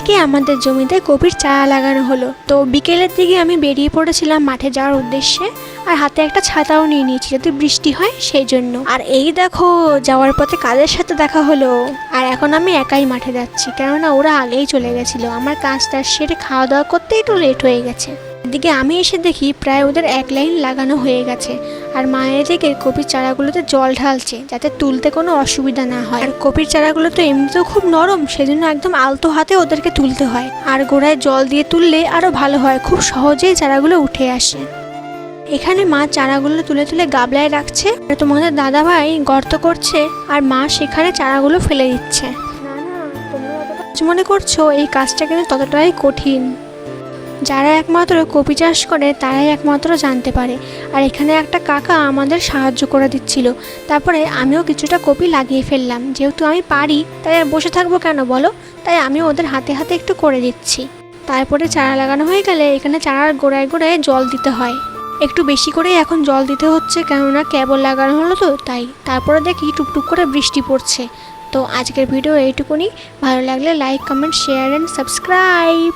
আজকে আমাদের জমিতে কপির চারা লাগানো হলো। তো বিকেলের দিকে আমি বেরিয়ে পড়েছিলাম মাঠে যাওয়ার উদ্দেশ্যে, আর হাতে একটা ছাতাও নিয়ে নিয়েছি যাতে বৃষ্টি হয় সেই জন্য। আর এই দেখো যাওয়ার পথে কাদের সাথে দেখা হলো। আর এখন আমি একাই মাঠে যাচ্ছি, কেননা ওরা আগেই চলে গেছিলো। আমার কাজটা সেরে খাওয়া দাওয়া করতে একটু লেট হয়ে গেছে। এদিকে আমি এসে দেখি প্রায় ওদের এক লাইন লাগানো হয়ে গেছে, আর মায়ের দিকে কপির চারাগুলোতে জল ঢালছে যাতে তুলতে কোনো অসুবিধা না হয়। আর কপির চারাগুলো তো এমনিতেও খুব নরম, সেজন্য একদম আলতো হাতে ওদেরকে তুলতে হয়, আর গোড়ায় জল দিয়ে তুললে আরো ভালো হয়, খুব সহজেই চারাগুলো উঠে আসে। এখানে মা চারাগুলো তুলে তুলে গাবলায় রাখছে, আর তোমাদের দাদা ভাই গর্ত করছে, আর মা সেখানে চারাগুলো ফেলে দিচ্ছে। না না, তোমরা মনে করছো এই কাজটা কিন্তু ততটাই কঠিন। যারা একমাত্র কপি চাষ করে তারাই একমাত্র জানতে পারে। আর এখানে একটা কাকা আমাদের সাহায্য করে দিচ্ছিল। তারপরে আমিও কিছুটা কপি লাগিয়ে ফেললাম, যেহেতু আমি পারি তাই আর বসে থাকবো কেন বলো, তাই আমি ওদের হাতে হাতে একটু করে দিচ্ছি। তারপরে চারা লাগানো হয়ে গেলে এখানে চারার গোড়ায় গোড়ায় জল দিতে হয়, একটু বেশি করেই এখন জল দিতে হচ্ছে, কেননা কেবল লাগানো হলো তো তাই। তারপরে দেখি টুকটুক করে বৃষ্টি পড়ছে। তো আজকের ভিডিও এইটুকুনি। ভালো লাগলে like, comment, share and subscribe.